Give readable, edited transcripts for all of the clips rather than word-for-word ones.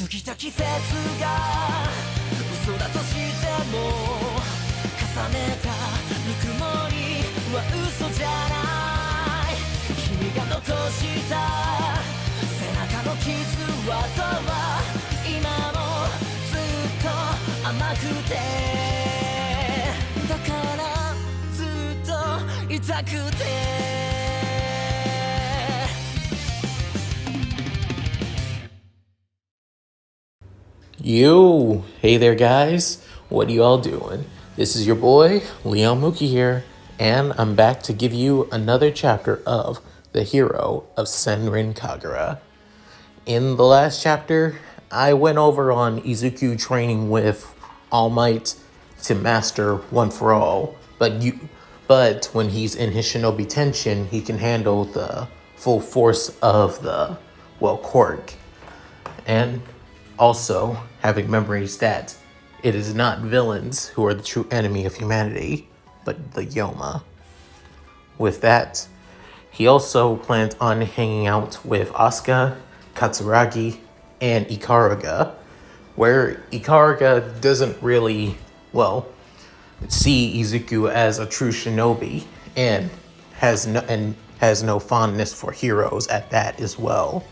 過ぎた季節が嘘だとしても重ねたぬくもりは嘘じゃない君が残した背中の傷跡は今もずっと甘くてだからずっと痛くてYo, hey there guys, what are you all doing? This is your boy, Leon Mookie here, and I'm back to give you another chapter of the Hero of Senran Kagura. In the last chapter, I went over on Izuku training with All Might to master One for All, but when he's in his shinobi tension, he can handle the full force of the, quirk. And also, having memories that it is not villains who are the true enemy of humanity, but the Yoma. With that, he also plans on hanging out with Asuka, Katsuragi, and Ikaruga, where Ikaruga doesn't really, see Izuku as a true shinobi and has no fondness for heroes at that as well.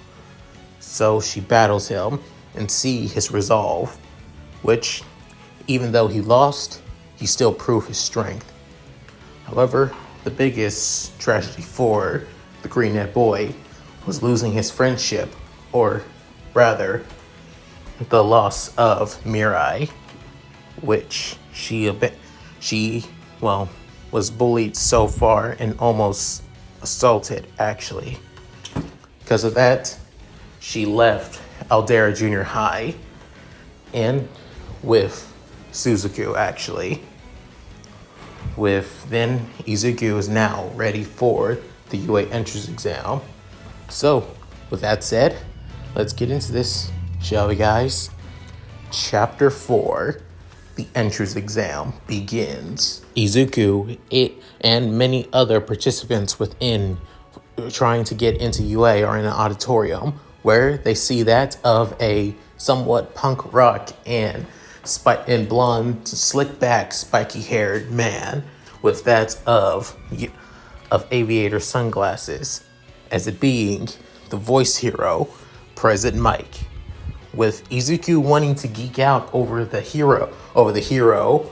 So she battles him and see his resolve, which, even though he lost, he still proved his strength. However, the biggest tragedy for the Green-Eyed Boy was losing his friendship, or rather, the loss of Mirai, which was bullied so far and almost assaulted, actually. Because of that, she left Aldera Junior High and with Suzuku, actually. Then Izuku is now ready for the UA entrance exam. So, with that said, let's get into this, shall we guys? Chapter 4, the entrance exam begins. Izuku and many other participants within trying to get into UA are in an auditorium where they see that of a somewhat punk rock and blonde, slick back, spiky haired man with that of aviator sunglasses, as it being the voice hero, President Mike. With Izuku wanting to geek out over the hero,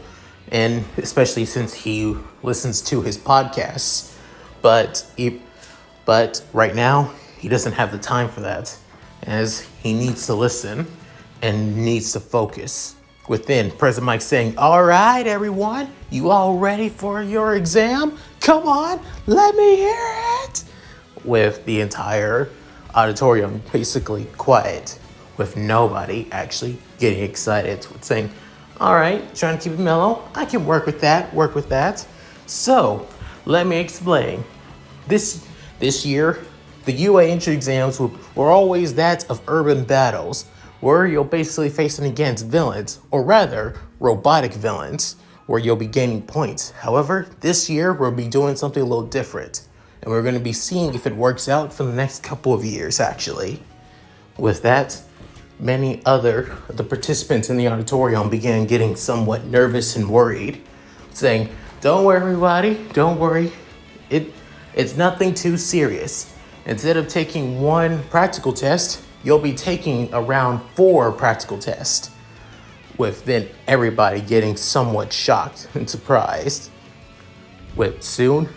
and especially since he listens to his podcasts, but right now, he doesn't have the time for that, as he needs to listen and needs to focus. Within, President Mike saying, "All right, everyone, you all ready for your exam? Come on, let me hear it!" With the entire auditorium basically quiet, with nobody actually getting excited, with saying, "All right, trying to keep it mellow. I can work with that. So, let me explain. This year, the UA entry exams were always that of urban battles, where you're basically facing against villains, or rather, robotic villains, where you'll be gaining points. However, this year, we'll be doing something a little different, and we're going to be seeing if it works out for the next couple of years, actually." With that, many other the participants in the auditorium began getting somewhat nervous and worried, saying, "Don't worry, everybody, don't worry. It's nothing too serious. Instead of taking one practical test, you'll be taking around 4 practical tests." With then everybody getting somewhat shocked and surprised. With soon,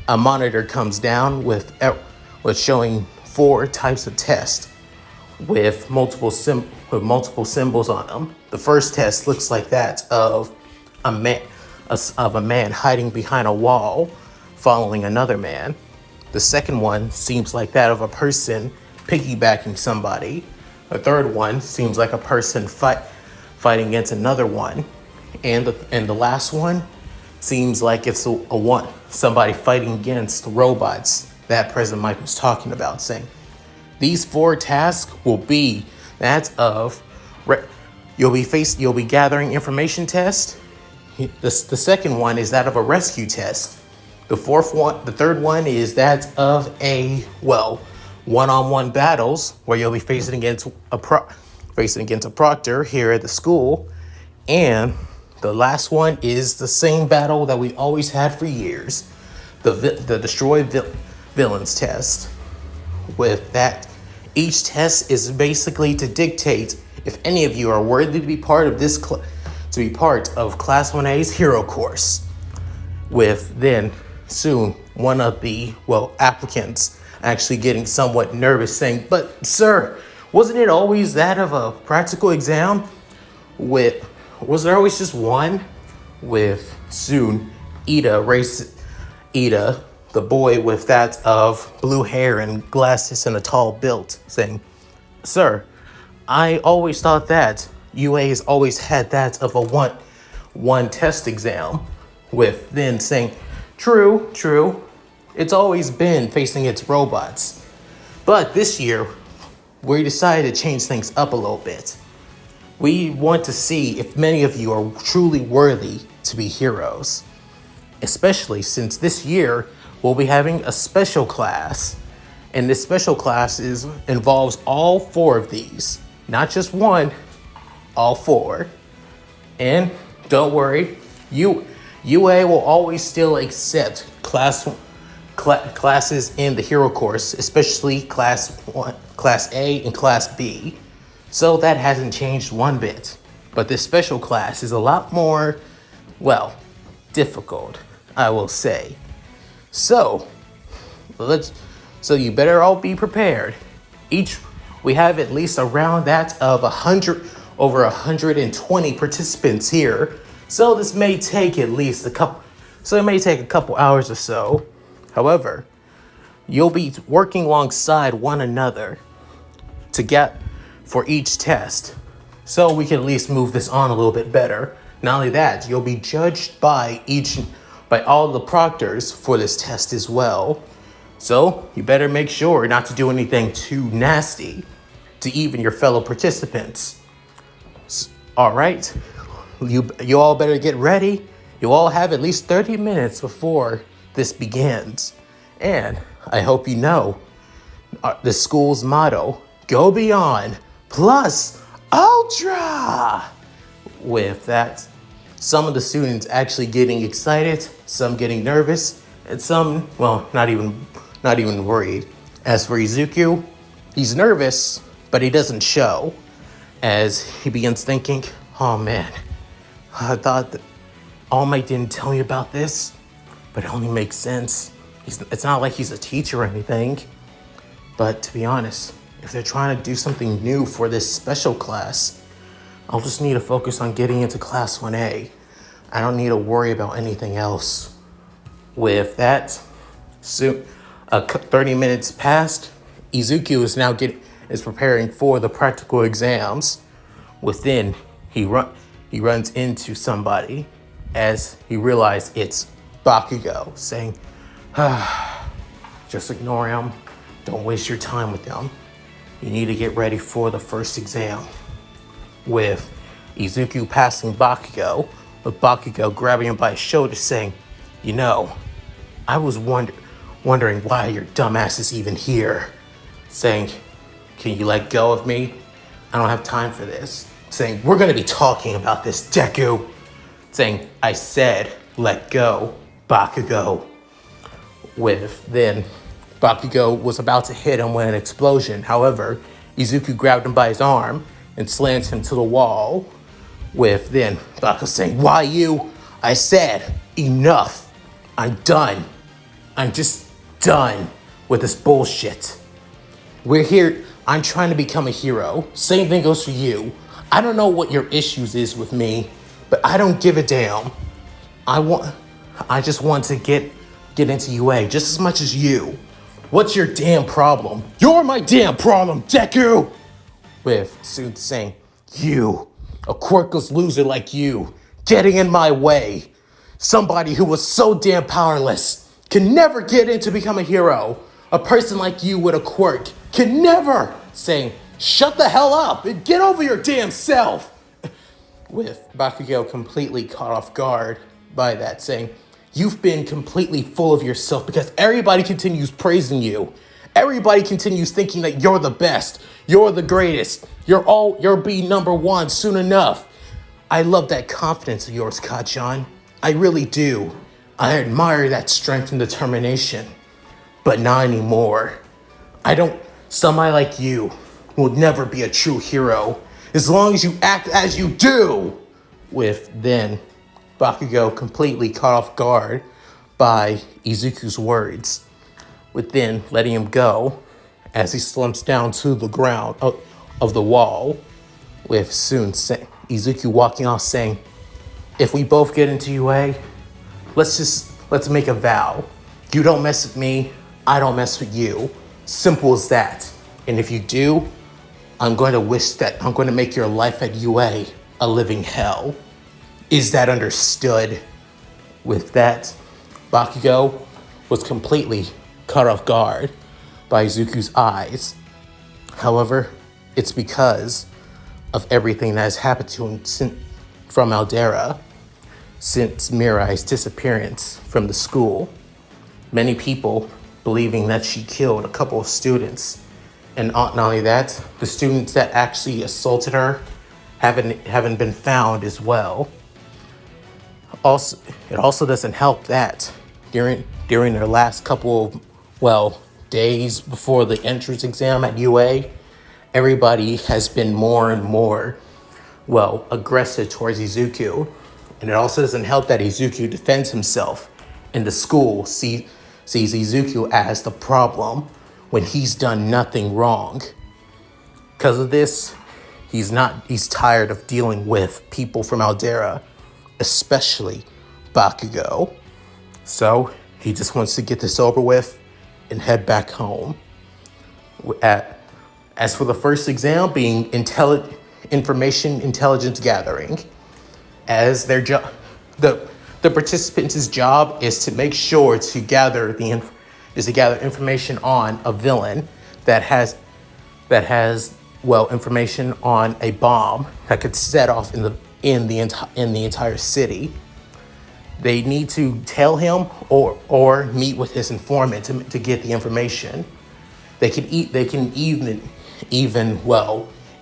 a monitor comes down with showing 4 types of tests with multiple symbols on them. The first test looks like that of a man hiding behind a wall, following another man. The second one seems like that of a person piggybacking somebody. The third one seems like a person fighting against another one. And the last one seems like it's somebody fighting against robots that President Mike was talking about, saying, "These 4 tasks will be that of you'll be gathering information test. The second one is that of a rescue test. The third one is that of a one-on-one battles where you'll be facing against racing against a proctor here at the school. And the last one is the same battle that we always had for years, the destroy villains test. With that, each test is basically to dictate if any of you are worthy to be part of this to be part of Class 1A's hero course. With then soon one of the applicants actually getting somewhat nervous, saying, "But sir, wasn't it always that of a practical exam? Was there always just one?" With soon Ida, the boy with that of blue hair and glasses and a tall build, saying, "Sir, I always thought that UA has always had that of a one test exam." With then saying, True. It's always been facing its robots. But this year, we decided to change things up a little bit. We want to see if many of you are truly worthy to be heroes. Especially since this year, we'll be having a special class. And this special class involves all 4 of these. Not just one, all 4. And don't worry, UA will always still accept classes in the hero course, especially class A and class B. So that hasn't changed one bit. But this special class is a lot more, difficult, I will say. So you better all be prepared. We have at least around that of over 120 participants here. So this may take at least a couple hours or so. However, you'll be working alongside one another to get for each test. So we can at least move this on a little bit better. Not only that, you'll be judged by all the proctors for this test as well. So you better make sure not to do anything too nasty to even your fellow participants. All right, you all better get ready. You all have at least 30 minutes before this begins. And I hope you know the school's motto, "Go Beyond plus Ultra." With that, some of the students actually getting excited, some getting nervous, and some, not even worried. As for Izuku, he's nervous, but he doesn't show, as he begins thinking, "Oh man, I thought that All Might didn't tell me about this, but it only makes sense. It's not like he's a teacher or anything. But to be honest, if they're trying to do something new for this special class, I'll just need to focus on getting into Class 1A. I don't need to worry about anything else." With that, soon 30 minutes passed. Izuku is preparing for the practical exams. Within, he runs into somebody as he realizes it's Bakugo, saying, "Just ignore him. Don't waste your time with him. You need to get ready for the first exam." With Izuku passing Bakugo, with Bakugo grabbing him by his shoulder, saying, "I was wondering why your dumbass is even here." Saying, "Can you let go of me? I don't have time for this." Saying, "We're going to be talking about this, Deku." Saying, "I said, let go, Bakugo." With then, Bakugo was about to hit him with an explosion. However, Izuku grabbed him by his arm and slammed him to the wall. With then, Bakugo saying, "Why you? I said, enough. I'm done. I'm just done with this bullshit. We're here. I'm trying to become a hero. Same thing goes for you. I don't know what your issues is with me, but I don't give a damn. I just want to get into UA just as much as you. What's your damn problem? You're my damn problem, Deku!" With Sun saying, "You, a quirkless loser like you, getting in my way. Somebody who was so damn powerless can never get in to become a hero. A person like you with a quirk can never." Saying, "Shut the hell up and get over your damn self." With Bakugo completely caught off guard by that, saying, "You've been completely full of yourself because everybody continues praising you. Everybody continues thinking that you're the best, you're the greatest, you'll be number one soon enough. I love that confidence of yours, Kachan. I really do. I admire that strength and determination. But not anymore. Somebody like you will never be a true hero as long as you act as you do. With then Bakugo completely caught off guard by Izuku's words, with then letting him go as he slumps down to the ground of the wall, with soon Izuku walking off saying, if we both get into UA, let's make a vow. You don't mess with me, I don't mess with you. Simple as that. And if you do, I'm going to make your life at UA a living hell. Is that understood? With that, Bakugo was completely caught off guard by Izuku's eyes. However, it's because of everything that has happened to him from Aldera since Mirai's disappearance from the school. Many people believing that she killed a couple of students. And not only that, the students that actually assaulted her haven't been found as well. Also, it also doesn't help that during their last couple of, days before the entrance exam at UA, everybody has been more and more, aggressive towards Izuku. And it also doesn't help that Izuku defends himself, and the school sees Izuku as the problem when he's done nothing wrong. Because of this, he's tired of dealing with people from Aldera, especially Bakugo. So he just wants to get this over with and head back home. As for the first exam being information intelligence gathering, as their job, the participants' job is to make sure to gather information on a villain that has information on a bomb that could set off in the entire city. They need to tell him or meet with his informant to get the information. They can even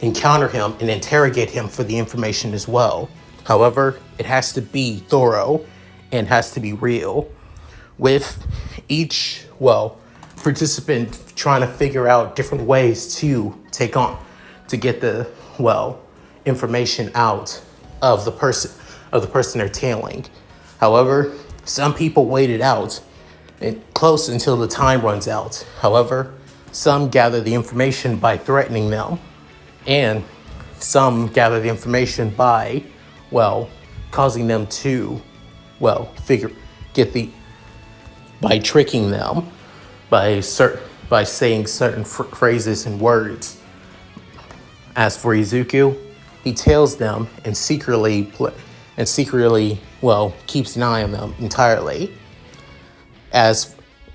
encounter him and interrogate him for the information as well. However, it has to be thorough and has to be real, with each participant trying to figure out different ways to get the information out of the person they're tailing. However, some people wait it out and close until the time runs out. However, some gather the information by threatening them, and some gather the information by causing them to by tricking them by saying certain phrases and words. As for Izuku, he tails them and secretly keeps an eye on them entirely. As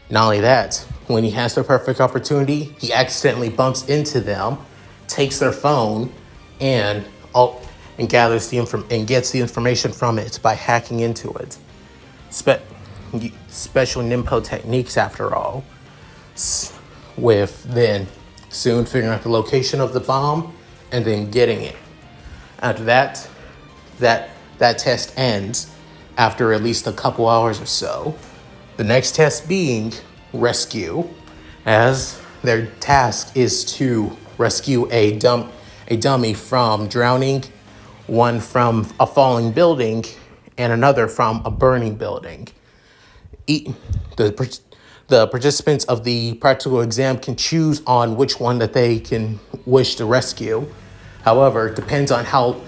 not only that, when he has the perfect opportunity, he accidentally bumps into them, takes their phone, and gets the information from it by hacking into it. Special Nimpo techniques, after all. With then soon figuring out the location of the bomb and then getting it. After that test ends after at least a couple hours or so. The next test being rescue, as their task is to rescue a dummy from drowning, one from a falling building, and another from a burning building. The participants of the practical exam can choose on which one that they can wish to rescue. However, it depends on how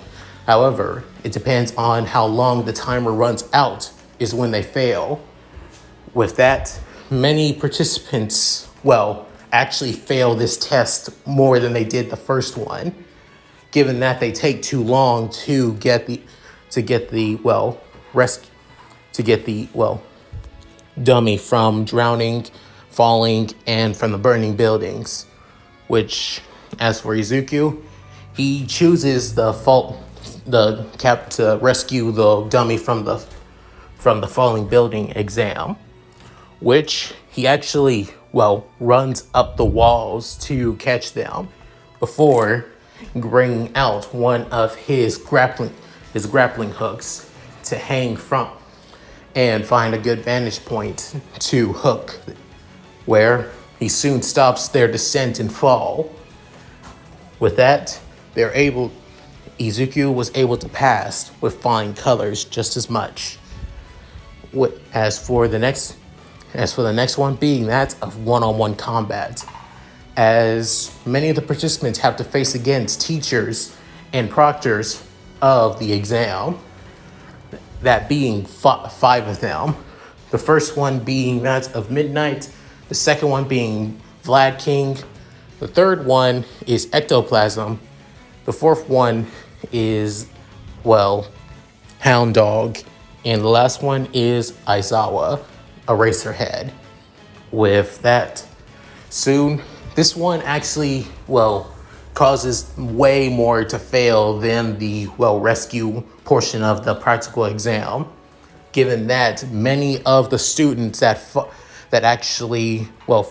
long the timer runs out is when they fail. With that, many participants, actually fail this test more than they did the first one, given that they take too long to get the dummy from drowning, falling, and from the burning buildings. Which, as for Izuku, he chooses to rescue the dummy from the falling building exam, which he actually runs up the walls to catch them before bringing out one of his grappling hooks to hang from and find a good vantage point to hook, where he soon stops their descent and fall. With that, Izuku was able to pass with flying colors just as much. As for the next one being that of one-on-one combat, as many of the participants have to face against teachers and proctors of the exam, that being five of them. The first one being that of Midnight, the second one being Vlad King, the third one is Ectoplasm, the fourth one is, Hound Dog, and the last one is Aizawa, Eraserhead. With that, soon, this one actually, causes way more to fail than the, rescue portion of the practical exam, given that many of the students that actually,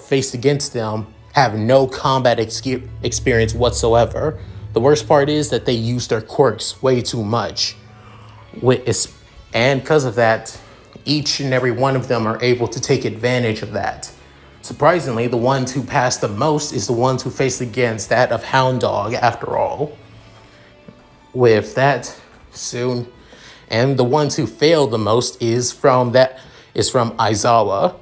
faced against them have no combat experience whatsoever. The worst part is that they use their quirks way too much. And because of that, each and every one of them are able to take advantage of that. Surprisingly, the ones who pass the most is the ones who face against that of Hound Dog, after all. With that, soon, and the ones who fail the most is from Aizawa,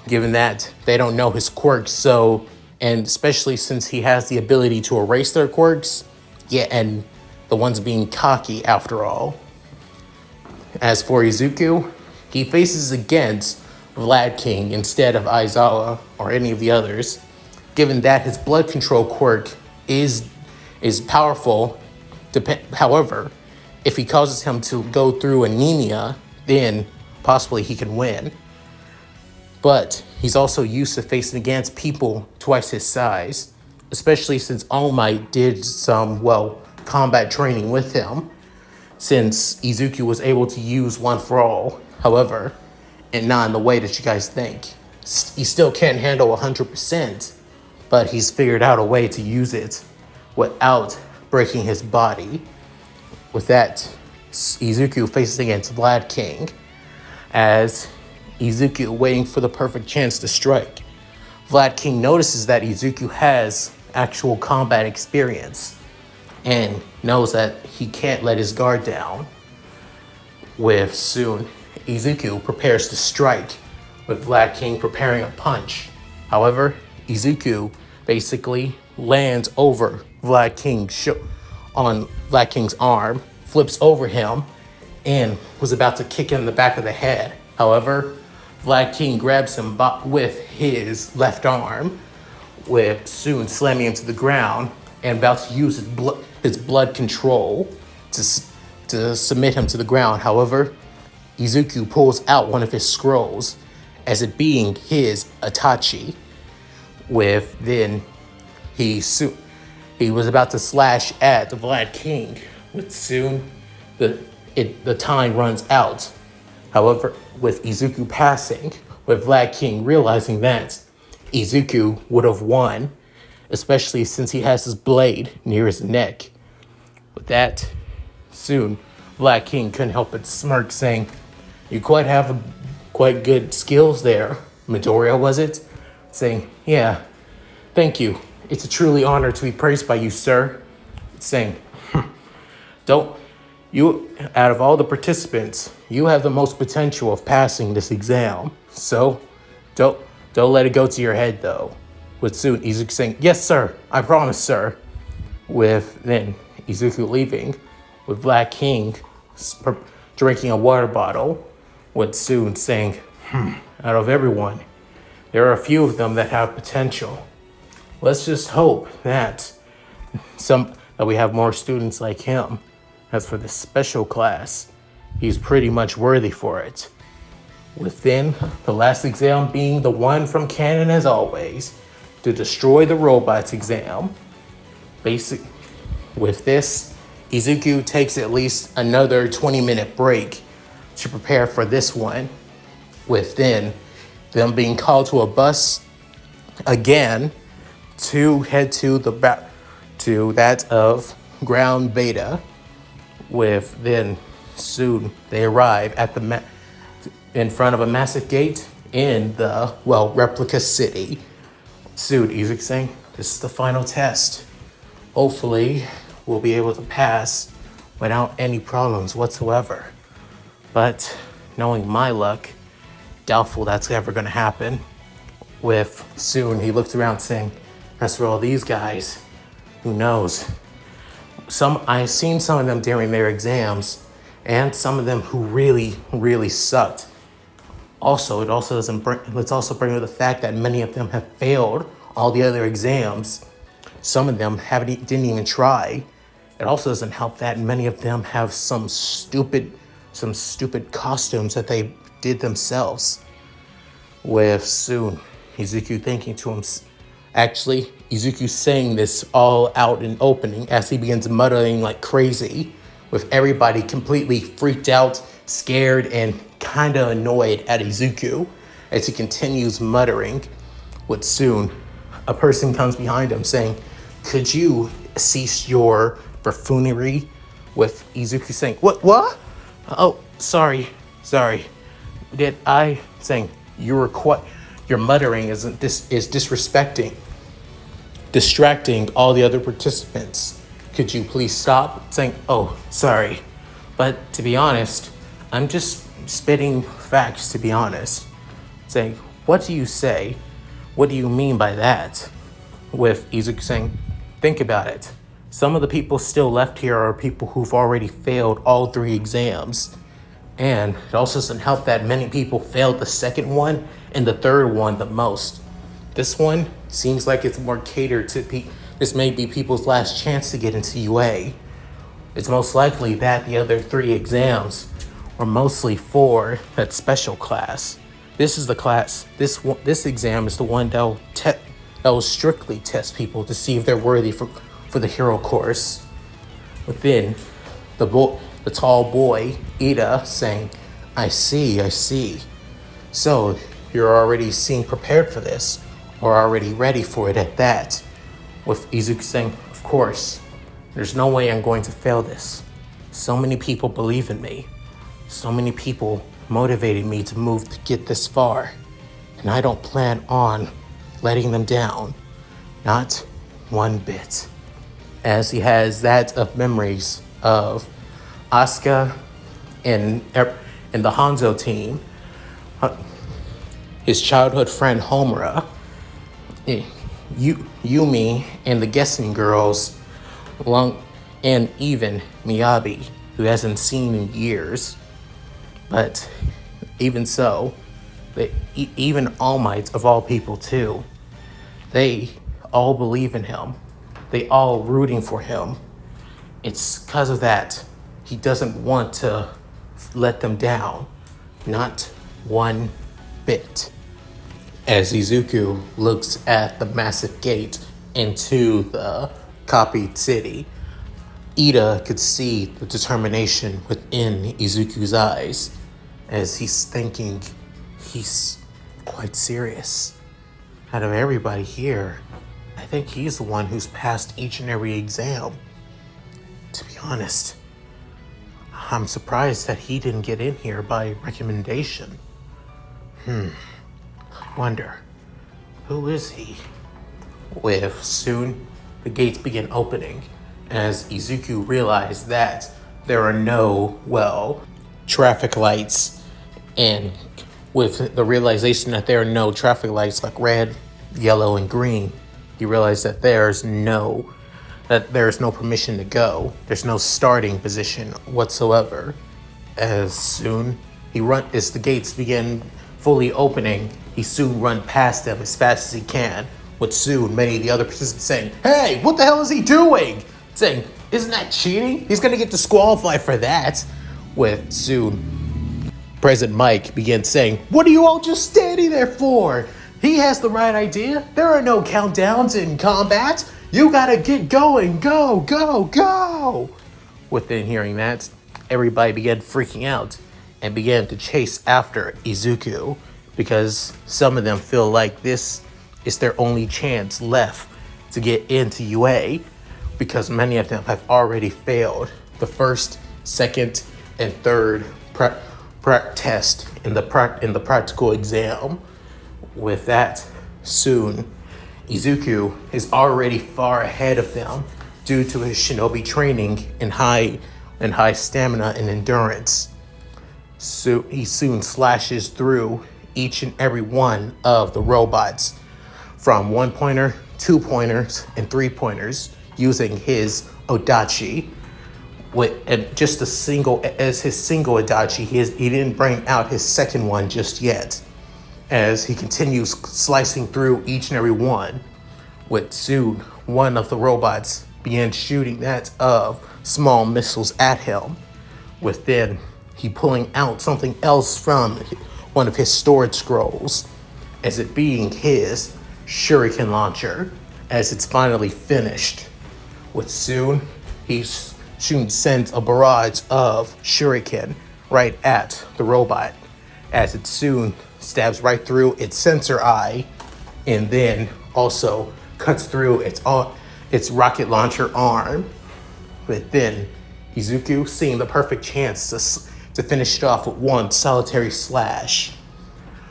given that they don't know his quirks, and especially since he has the ability to erase their quirks, and the ones being cocky, after all. As for Izuku, he faces against Vlad King instead of Aizawa or any of the others, given that his blood control quirk is powerful. However, if he causes him to go through anemia, then possibly he can win. But he's also used to facing against people twice his size, especially since All Might did some, combat training with him, since Izuku was able to use One for All. However, and not in the way that you guys think. He still can't handle 100%, but he's figured out a way to use it without breaking his body. With that, Izuku faces against Vlad King, as Izuku waiting for the perfect chance to strike. Vlad King notices that Izuku has actual combat experience and knows that he can't let his guard down. With soon, Izuku prepares to strike, with Vlad King preparing a punch. However, Izuku basically lands over Vlad King on Vlad King's arm, flips over him, and was about to kick him in the back of the head. However, Vlad King grabs him with his left arm, with soon slamming him to the ground and about to use his blood control to submit him to the ground. However, Izuku pulls out one of his scrolls, as it being his Itachi. He was about to slash at the Vlad King, but soon the time runs out. However, with Izuku passing, with Vlad King realizing that Izuku would have won, especially since he has his blade near his neck. With that, soon Vlad King couldn't help but smirk, saying, "You have quite good skills there, Midoriya, was it?" Saying, "Yeah, thank you. It's a truly honor to be praised by you, sir." Saying, out of all the participants, you have the most potential of passing this exam. So, don't let it go to your head, though." With soon Izuku saying, "Yes, sir. I promise, sir." With then Izuku leaving, with Vlad King drinking a water bottle, with soon saying, "Out of everyone, there are a few of them that have potential. Let's just hope that we have more students like him. As for the special class, he's pretty much worthy for it." Within the last exam being the one from canon as always, to destroy the robots exam. With this, Izuku takes at least another 20-minute break to prepare for this one. Within them being called to a bus again to head to to that of ground beta. With then soon they arrive at in front of a massive gate in the replica city. Soon Izuku saying, "This is the final test. Hopefully, we'll be able to pass without any problems whatsoever. But knowing my luck, doubtful that's ever going to happen." With soon, he looked around saying, "As for all these guys, who knows? I've seen some of them during their exams, and some of them who really, really sucked. Also, let's also bring up the fact that many of them have failed all the other exams. Some of them didn't even try. It also doesn't help that many of them have some stupid costumes that they did themselves." With soon Izuku thinking to him, actually Izuku saying this all out in opening as he begins muttering like crazy, with everybody completely freaked out, scared, and kind of annoyed at Izuku as he continues muttering. With soon a person comes behind him saying, "Could you cease your buffoonery?" With Izuku saying, What? Oh, sorry. Did I?" Saying, Your muttering is distracting all the other participants. Could you please stop?" Saying, "Oh, sorry. But to be honest, I'm just spitting facts, to be honest." Saying, "What do you say? What do you mean by that?" With Izuku saying, "Think about it. Some of the people still left here are people who've already failed all 3 exams. And it also doesn't help that many people failed the second one and the third one the most. This one seems like it's more catered to this may be people's last chance to get into UA. It's most likely that the other 3 exams were mostly for that special class. This is the class. This exam is the one that will strictly test people to see if they're worthy for the hero course." Within the tall boy, Ida, saying, I see. So you're already prepared for this, or already ready for it at that." With Izuku saying, "Of course, there's no way I'm going to fail this. So many people believe in me. So many people motivated me to get this far. And I don't plan on letting them down. Not one bit." As he has that of memories of Asuka and the Hanzo team, his childhood friend Homura, Yumi, and the guessing girls, and even Miyabi, who hasn't seen in years. But even so, even All Might of all people too, they all believe in him. They all rooting for him. It's because of that he doesn't want to let them down. Not one bit. As Izuku looks at the massive gate into the copied city, Ida could see the determination within Izuku's eyes as he's thinking he's quite serious. Out of everybody here, I think he's the one who's passed each and every exam. To be honest, I'm surprised that he didn't get in here by recommendation. I wonder, who is he? With soon, the gates begin opening as Izuku realized that there are no, traffic lights. And with the realization that there are no traffic lights like red, yellow, and green, he realized that there's no permission to go. There's no starting position whatsoever. As soon as the gates begin fully opening, he soon run past them as fast as he can. With soon many of the other participants saying, "Hey, what the hell is he doing?" Saying, "Isn't that cheating? He's gonna get disqualified for that." With soon President Mike begins saying, "What are you all just standing there for? He has the right idea. There are no countdowns in combat. You gotta get going. Go, go, go." Within hearing that, everybody began freaking out and began to chase after Izuku because some of them feel like this is their only chance left to get into UA, because many of them have already failed the first, second, and third test in the practical exam. With that, soon Izuku is already far ahead of them due to his shinobi training and high stamina and endurance. So he soon slashes through each and every one of the robots, from 1-pointer, 2-pointers, and 3-pointers, using his Odachi. And just his single Odachi, he didn't bring out his second one just yet, as he continues slicing through each and every one. With soon, one of the robots began shooting that of small missiles at him, with then he pulling out something else from one of his storage scrolls, as it being his shuriken launcher, as it's finally finished. With soon, he soon sends a barrage of shuriken right at the robot, as it soon stabs right through its sensor eye, and then also cuts through its rocket launcher arm. But then Izuku, seeing the perfect chance to finish it off with one solitary slash.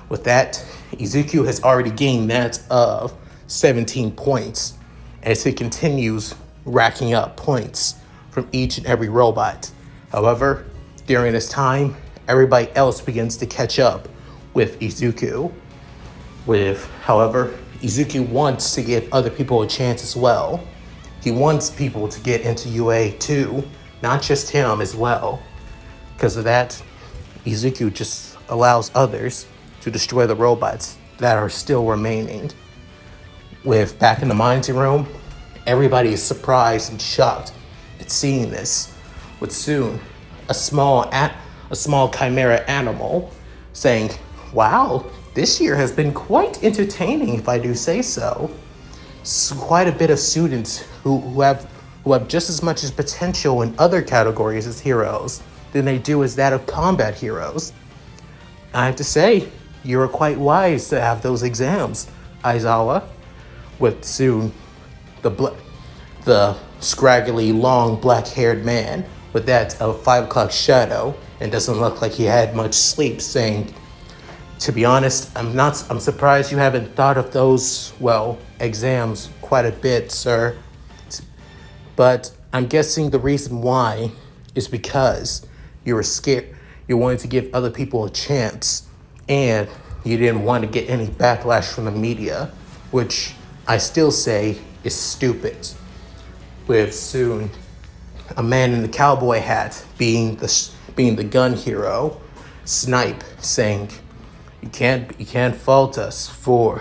With that, Izuku has already gained that of 17 points, as he continues racking up points from each and every robot. However, during this time, everybody else begins to catch up with Izuku. However, Izuku wants to give other people a chance as well. He wants people to get into UA too, not just him as well. Because of that, Izuku just allows others to destroy the robots that are still remaining. With back in the monitoring room, everybody is surprised and shocked at seeing this. With soon a small chimera animal saying, "Wow, this year has been quite entertaining, if I do say so." So quite a bit of students who have just as much as potential in other categories as heroes than they do as that of combat heroes. I have to say, you were quite wise to have those exams, Aizawa. With soon the scraggly, long, black-haired man with that of 5 o'clock shadow, and doesn't look like he had much sleep, saying, "To be honest, I'm surprised you haven't thought of those, exams quite a bit, sir. But I'm guessing the reason why is because you were scared. You wanted to give other people a chance, and you didn't want to get any backlash from the media, which I still say is stupid." With soon a man in the cowboy hat, being the gun hero, Snipe, saying, You can't fault us for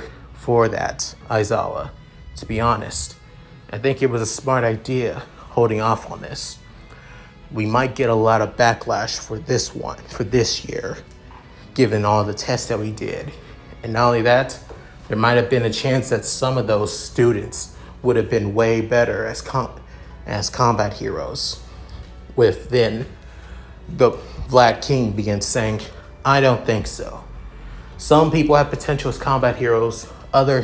that, Aizawa. To be honest, I think it was a smart idea holding off on this. We might get a lot of backlash for this year, given all the tests that we did. And not only that, there might have been a chance that some of those students would have been way better as combat heroes. With then, the Vlad King begins saying, "I don't think so. Some people have potential as combat heroes. Other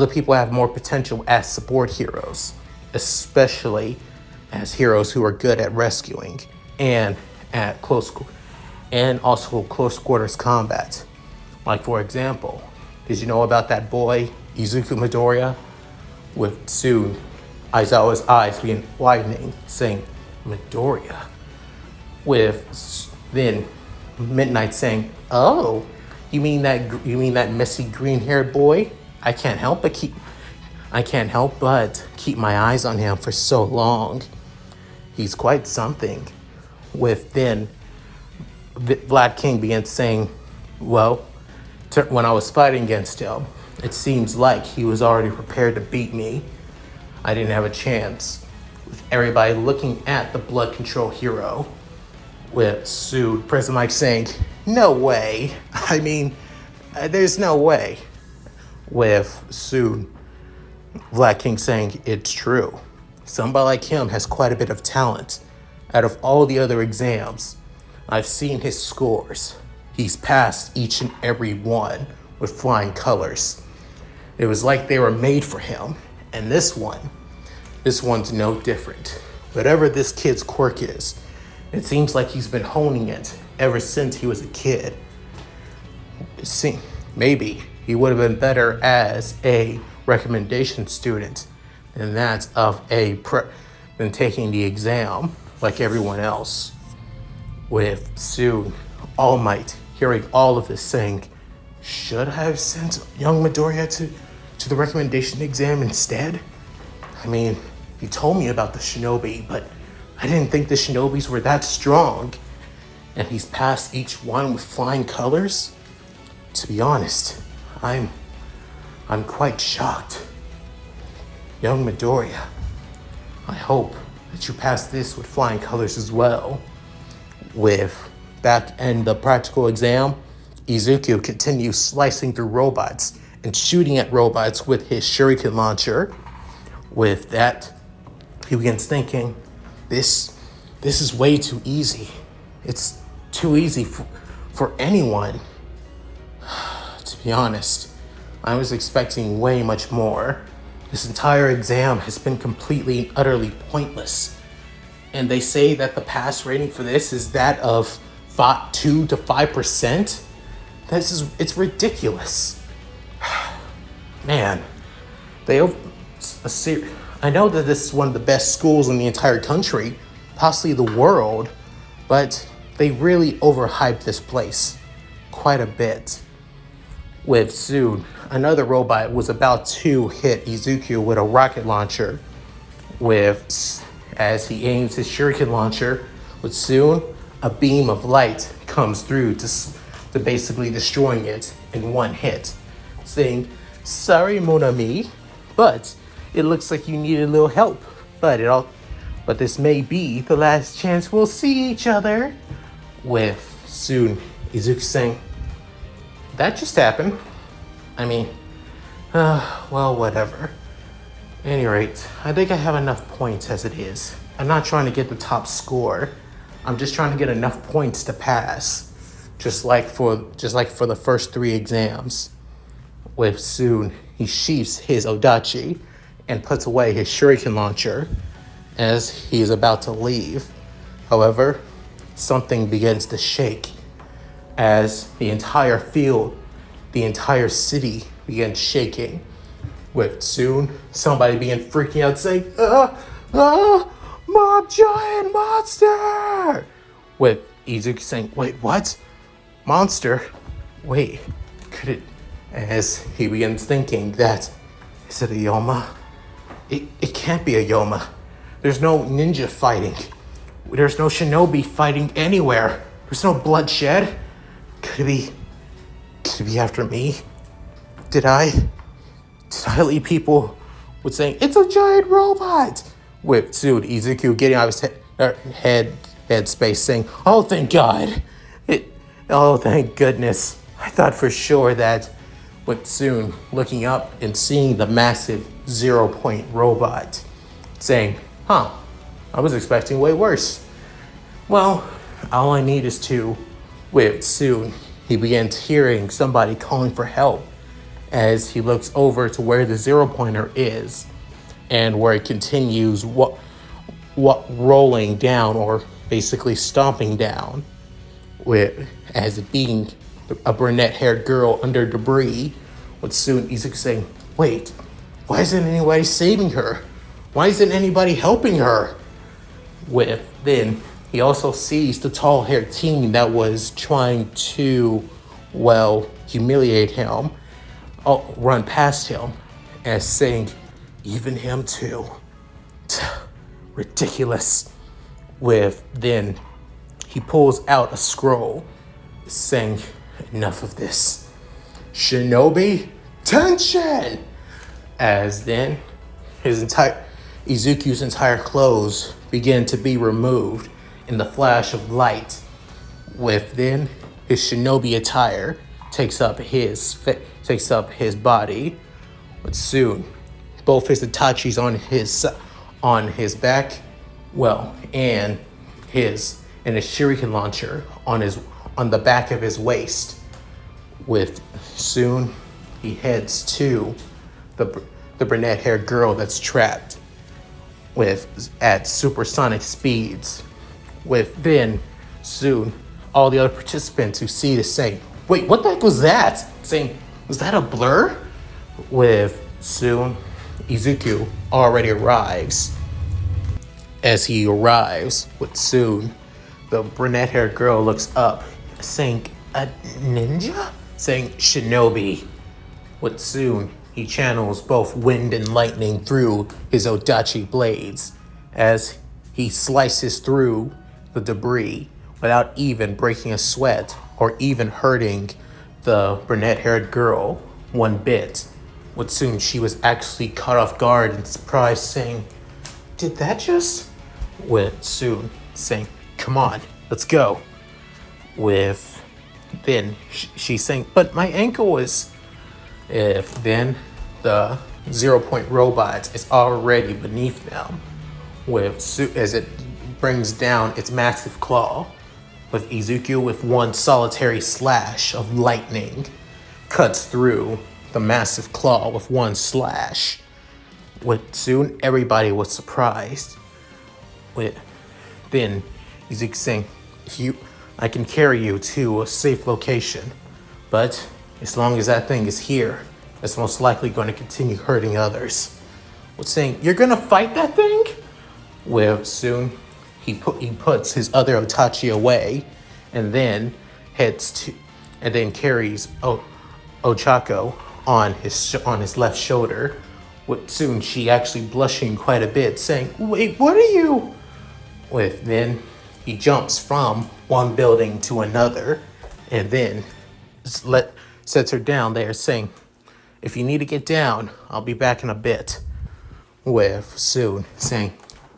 people have more potential as support heroes, especially as heroes who are good at rescuing and also close quarters combat. Like, for example, did you know about that boy Izuku Midoriya?" With soon Aizawa's eyes begin widening, saying, "Midoriya?" With then Midnight saying, "Oh, you mean that messy green-haired boy? I can't help but keep my eyes on him for so long. He's quite something." With then Vlad King began saying, "When I was fighting against him, it seems like he was already prepared to beat me. I didn't have a chance." With everybody looking at the blood control hero, with President Mike saying, "No way. I mean, there's no way." With Vlad King saying, "It's true. Somebody like him has quite a bit of talent. Out of all the other exams, I've seen his scores. He's passed each and every one with flying colors." It was like they were made for him. And this one's no different. Whatever this kid's quirk is, it seems like he's been honing it ever since he was a kid. See, maybe he would have been better as a recommendation student than that of than taking the exam like everyone else. With soon All Might hearing all of this saying, should I have sent young Midoriya to the recommendation exam instead? I mean, he told me about the shinobi, but I didn't think the shinobis were that strong. And he's passed each one with flying colors? To be honest, I'm quite shocked. Young Midoriya, I hope that you pass this with flying colors as well. With back in the practical exam, Izuku continues slicing through robots and shooting at robots with his shuriken launcher. With that, he begins thinking, this is way too easy. It's too easy for anyone. To be honest, I was expecting way much more. This entire exam has been completely and utterly pointless. And they say that the pass rating for this is that of 2 to 5%. It's ridiculous. Man, I know that this is one of the best schools in the entire country, possibly the world, but they really overhyped this place quite a bit. With soon, another robot was about to hit Izuku with a rocket launcher. As he aims his shuriken launcher, with soon a beam of light comes through to basically destroying it in one hit, saying, "Sorry, mon ami, but it looks like you need a little help. But this may be the last chance we'll see each other." With soon Izuku saying, "That just happened. I mean, well, whatever. At any rate, I think I have enough points as it is. I'm not trying to get the top score. I'm just trying to get enough points to pass, just like for the first 3 exams." With soon, he sheaths his odachi and puts away his shuriken launcher as he is about to leave. However, something begins to shake as the entire field, the entire city begins shaking. With soon, somebody began freaking out saying, "Mob giant monster!" With Izuku saying, "Wait, what? Monster? Wait, could it?" As he begins thinking that, is it a Yoma? It can't be a Yoma. There's no ninja fighting. There's no shinobi fighting anywhere. There's no bloodshed. Could it be after me? Did I lead people with saying, "It's a giant robot"? With soon Izuku getting out of his head space saying, "Oh, thank God. Oh, thank goodness. I thought for sure that." With soon looking up and seeing the massive 0-point robot saying, "I was expecting way worse. Well, all I need is to." With soon he begins hearing somebody calling for help as he looks over to where the 0-pointer is and where it continues rolling down, or basically stomping down, as it being a brunette-haired girl under debris. With soon Izuku saying, "Wait, why isn't anybody saving her? Why isn't anybody helping her?" Then he also sees the tall-haired teen that was trying to, humiliate him, run past him, as saying, "Even him too. Ridiculous." Then he pulls out a scroll saying, "Enough of this. Shinobi, tension!" As then Izuku's entire clothes begin to be removed in the flash of light. Then his shinobi attire takes up his body. But soon, both his Itachis on his back, and his shuriken launcher on the back of his waist. Soon he heads to the the brunette-haired girl that's trapped at supersonic speeds. With then soon all the other participants who see this say, "Wait, what the heck was that?" Saying, "Was that a blur?" With soon Izuku already arrives. As he arrives with soon, the brunette-haired girl looks up, saying, "A ninja?" Saying, "Shinobi." With soon, he channels both wind and lightning through his Odachi blades as he slices through the debris without even breaking a sweat or even hurting the brunette-haired girl one bit. With soon, she was actually caught off guard and surprised, saying, "Did that just..." With soon saying, "Come on, let's go." With then she's saying, "But my ankle was..." If then the 0 Point robot is already beneath them, as it brings down its massive claw, with Izuku with one solitary slash of lightning cuts through the massive claw with one slash. With soon everybody was surprised. With then Izuku saying, I can carry you to a safe location, but as long as that thing is here, it's most likely going to continue hurting others." With saying, "You're gonna fight that thing?" With soon he puts his other Otachi away, and then carries Ochako on his left shoulder. With soon she actually blushing quite a bit, saying, "Wait, what are you?" With then he jumps from one building to another, and then sets her down there, saying, "If you need to get down, I'll be back in a bit." With soon saying,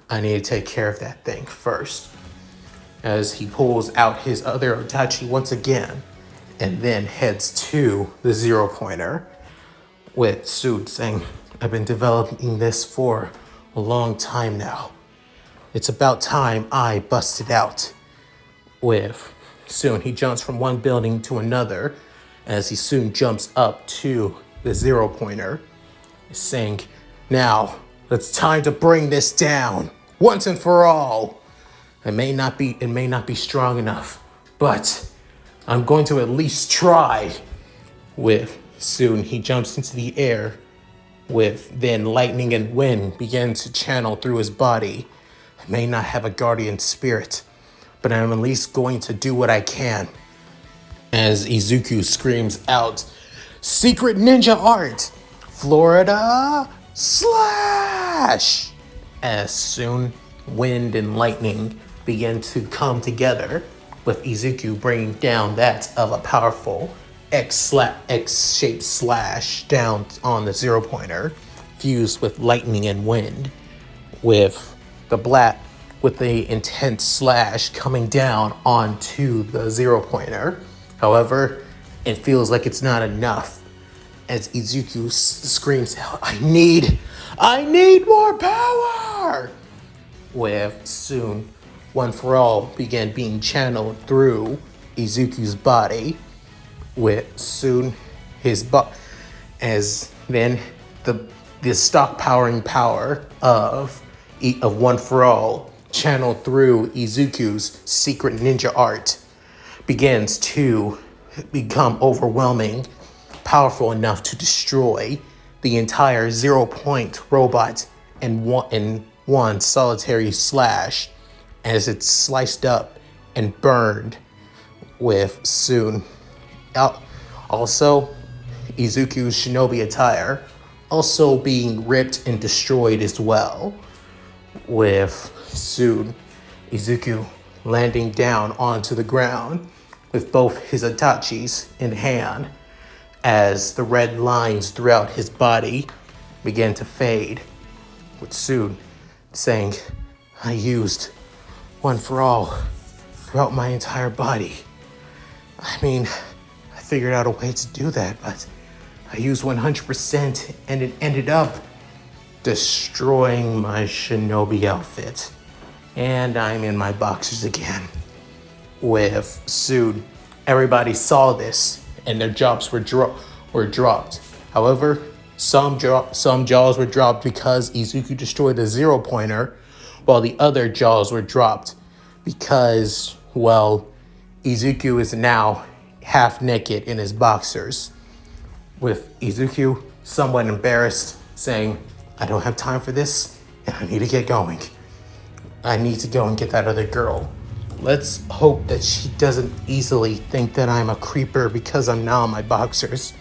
"I need to take care of that thing first," as he pulls out his other Otachi once again, and then heads to the 0 Pointer. With Soon saying, "I've been developing this for a long time now. It's about time I busted out." With soon he jumps from one building to another, as he soon jumps up to the 0 Pointer, saying, "Now, it's time to bring this down once and for all. It may not be strong enough, but I'm going to at least try." With soon he jumps into the air, with then lightning and wind begin to channel through his body. I may not have a guardian spirit, but I'm at least going to do what I can. As Izuku screams out, "Secret ninja art! Florida slash!" As soon wind and lightning begin to come together, with Izuku bringing down that of a powerful X-shaped slash down on the 0 Pointer, fused with lightning and wind, with the intense slash coming down onto the 0 Pointer. However, it feels like it's not enough, as Izuku screams out, I need more power!" With soon, One for All began being channeled through Izuku's body, with soon as then the stock powering power of One for All channeled through Izuku's secret ninja art begins to become overwhelming, powerful enough to destroy the entire 0 Point robot in one solitary slash, as it's sliced up and burned. With soon also Izuku's shinobi attire also being ripped and destroyed as well, with soon Izuku landing down onto the ground with both his Otachis in hand, as the red lines throughout his body began to fade, with soon saying, I used One for All throughout my entire body. I mean, I figured out a way to do that, but I used 100% and it ended up destroying my shinobi outfit. And I'm in my boxers again. With soon, everybody saw this and their jobs were dropped. However, Some jaws were dropped because Izuku destroyed the 0 pointer, while the other jaws were dropped because, well, Izuku is now half naked in his boxers, with Izuku somewhat embarrassed, saying, I don't have time for this, and I need to get going. I need to go and get that other girl. Let's hope that she doesn't easily think that I'm a creeper because I'm now in my boxers.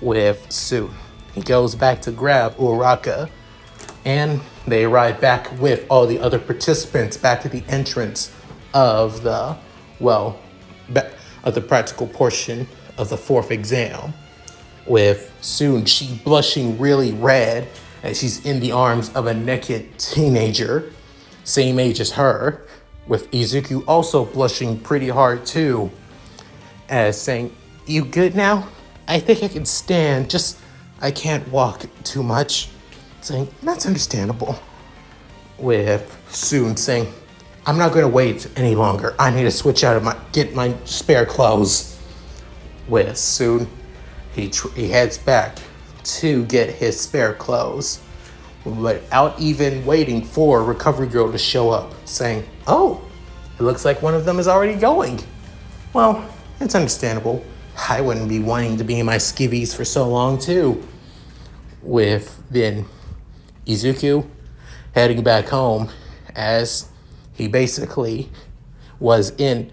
With Sue, he goes back to grab Uraraka, and they arrive back with all the other participants back at the entrance of the, well, of the practical portion of the 4th exam. With soon she blushing really red as she's in the arms of a naked teenager, same age as her, with Izuku also blushing pretty hard too, as saying, you good now? I think I can stand, just I can't walk too much. Saying, that's understandable. With Soon saying, I'm not gonna wait any longer. I need to switch out of get my spare clothes. With Soon, he heads back to get his spare clothes without even waiting for Recovery Girl to show up, saying, oh, it looks like one of them is already going. Well, it's understandable. I wouldn't be wanting to be in my skivvies for so long too. With then Izuku heading back home as he basically was in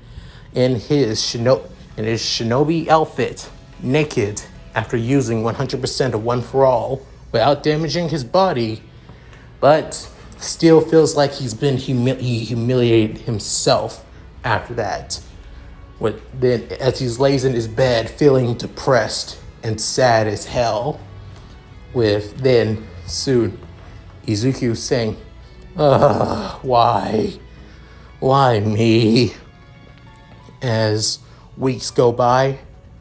his shinobi outfit, naked, after using 100% of One For All without damaging his body, but still feels like he's been he humiliated himself after that. Then as he lays in his bed feeling depressed and sad as hell, with then soon Izuku saying, why me? As weeks go by,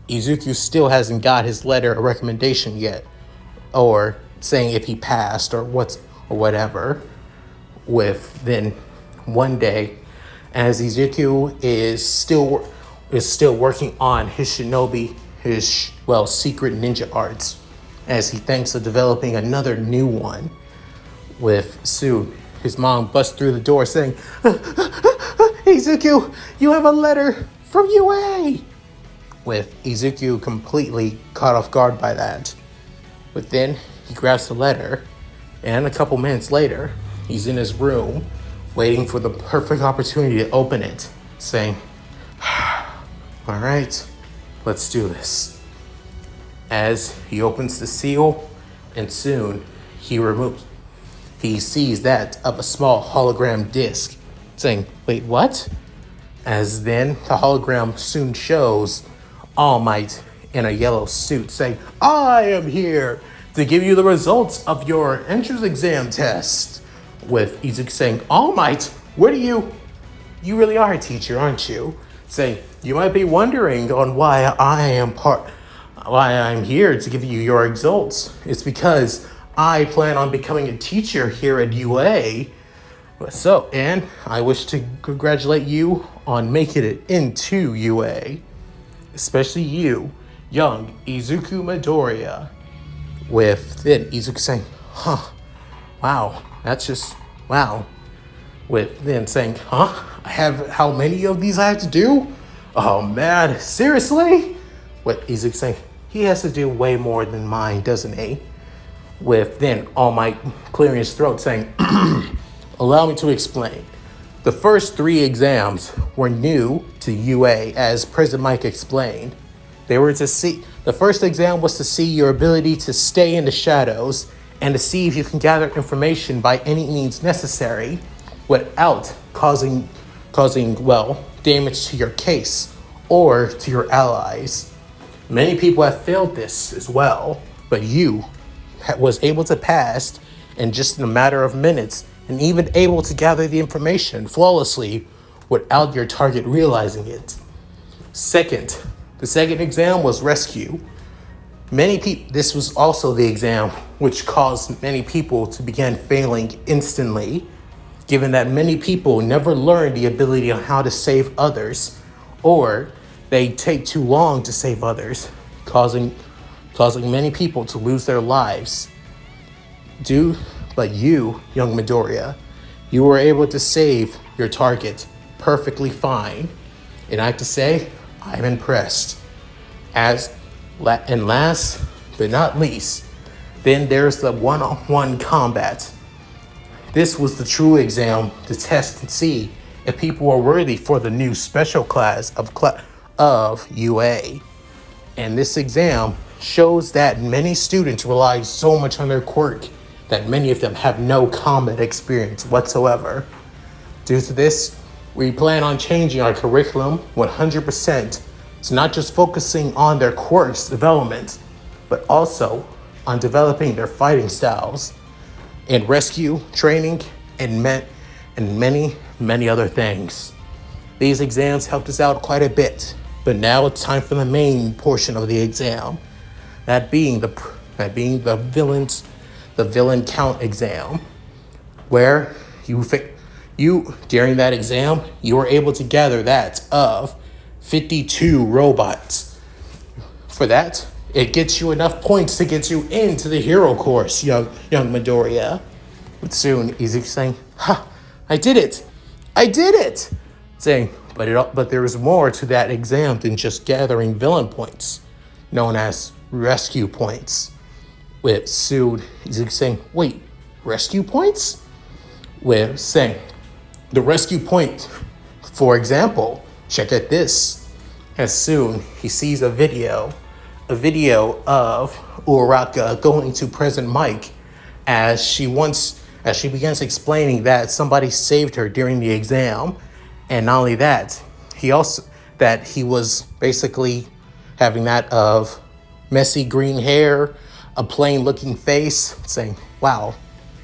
Izuku still hasn't got his letter of recommendation yet, or saying if he passed or whatever. With then one day, as Izuku is still working on his shinobi, secret ninja arts, as he thinks of developing another new one. With Sue, his mom busts through the door saying, Izuku, you have a letter from UA. With Izuku completely caught off guard by that. But then he grabs the letter, and a couple minutes later, he's in his room waiting for the perfect opportunity to open it, saying, all right, let's do this. As he opens the seal, and soon he sees that of a small hologram disc, saying, wait, what? As then the hologram soon shows All Might in a yellow suit saying, I am here to give you the results of your entrance exam test. With Izuku saying, All Might, where do you really are a teacher, aren't you? Saying, you might be wondering on why I'm here to give you your results. It's because I plan on becoming a teacher here at UA. So, and I wish to congratulate you on making it into UA. Especially you, young Izuku Midoriya. With then Izuku saying, wow, that's just, wow. With then saying, how many of these I have to do? Oh man, seriously? With Izuku saying, he has to do way more than mine, doesn't he? With then All Might clearing his throat saying, allow me to explain. The first 3 exams were new to UA, as President Mike explained. They were to see, the first exam was to see your ability to stay in the shadows and to see if you can gather information by any means necessary without causing damage to your case or to your allies. Many people have failed this as well, but you was able to pass in just a matter of minutes and even able to gather the information flawlessly without your target realizing it. The second exam was rescue. This was also the exam which caused many people to begin failing instantly, given that many people never learn the ability on how to save others, or they take too long to save others, causing causing many people to lose their lives. But you, young Midoriya, you were able to save your target perfectly fine. And I have to say, I'm impressed. And last but not least, then there's the one-on-one combat. This was the true exam to test and see if people were worthy for the new special class of UA. And this exam shows that many students rely so much on their quirk that many of them have no combat experience whatsoever. Due to this, we plan on changing our curriculum 100% to not just focusing on their quirks development, but also on developing their fighting styles and rescue, training, and many, many other things. These exams helped us out quite a bit, but now it's time for the main portion of the exam, that being the villain count exam, where during that exam you were able to gather that of 52 robots. For that, it gets you enough points to get you into the hero course, young Midoriya. But soon, Izuku saying, "Ha! I did it! I did it!" Saying, but there is more to that exam than just gathering villain points, known as rescue points. With soon, Izuku saying, "Wait, rescue points?" With saying, the rescue point, for example, check out this. As soon he sees a video of Uraraka going to President Mike as she begins explaining that somebody saved her during the exam. And not only that, he was basically having that of messy green hair, a plain looking face, saying, "Wow,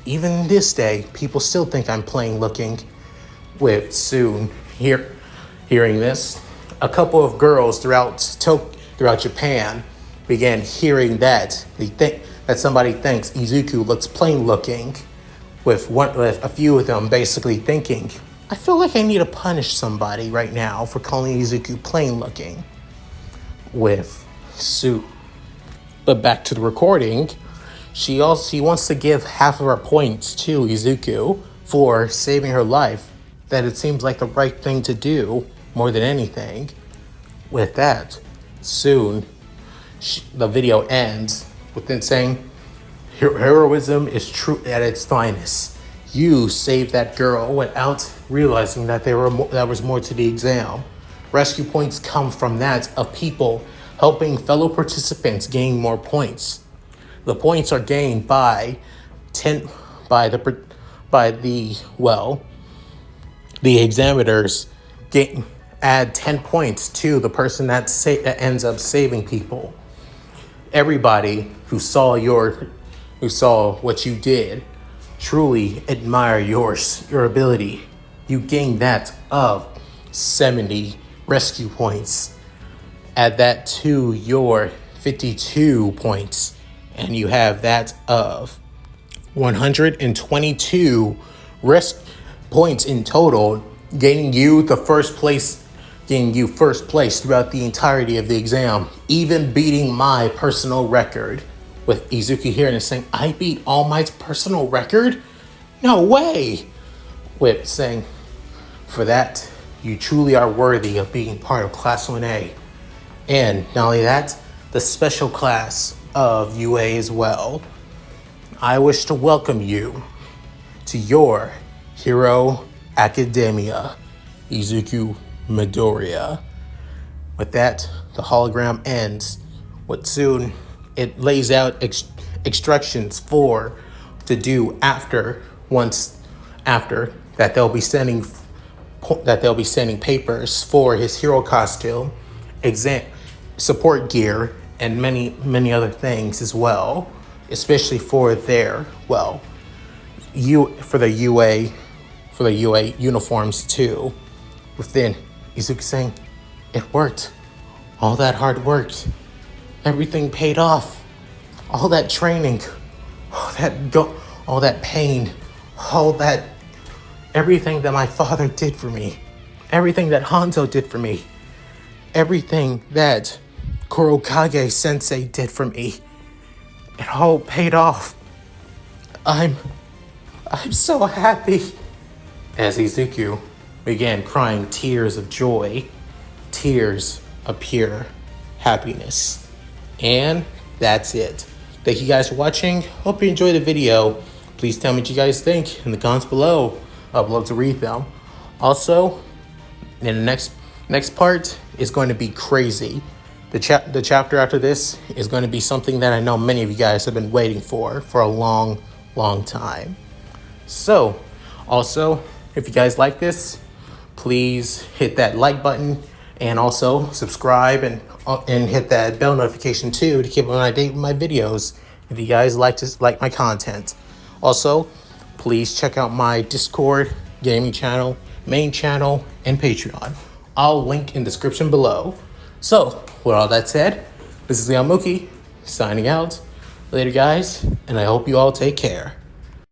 even this day, people still think I'm plain looking." With soon hearing this, a couple of girls throughout Japan began hearing that somebody thinks Izuku looks plain looking, with a few of them basically thinking, "I feel like I need to punish somebody right now for calling Izuku plain looking." With Sue. But back to the recording, she wants to give half of her points to Izuku for saving her life, that it seems like the right thing to do more than anything. With that, soon the video ends with them saying, "Heroism is true at its finest. You saved that girl without realizing that there was more to the exam. Rescue points come from that of people helping fellow participants gain more points. The points are gained by the examiners add 10 points to the person that ends up saving people. Everybody who saw what you did truly admire your ability. You gain that of 70 rescue points. Add that to your 52 points, and you have that of 122 points in total, gaining you first place throughout the entirety of the exam, even beating my personal record." With Izuku here and saying, "I beat All Might's personal record? No way!" With saying, "For that, you truly are worthy of being part of Class 1A. And not only that, the special class of UA as well. I wish to welcome you to your Hero Academia, Izuku Midoriya." With that, the hologram ends. What soon it lays out instructions to do after that they'll be sending papers for his hero costume, exam support gear, and many other things as well, especially for the UA uniforms too. Within Izuku saying, "It worked. All that hard work, everything paid off. All that training, all that pain, everything that my father did for me, everything that Hanzo did for me, everything that Kurokage Sensei did for me. It all paid off. I'm so happy. As Izuku began crying tears of joy, tears of pure happiness. And that's it. Thank you guys for watching. Hope you enjoyed the video. Please tell me what you guys think in the comments below. I'd love to read them. Also, in the next part is going to be crazy. The chapter after this is going to be something that I know many of you guys have been waiting for a long time. So, also, if you guys like this, please hit that like button and also subscribe and hit that bell notification too to keep up to date with my videos if you guys like my content. Also, please check out my Discord, gaming channel, main channel, and Patreon. I'll link in the description below. So, with all that said, this is Leon Mookie signing out. Later, guys, and I hope you all take care.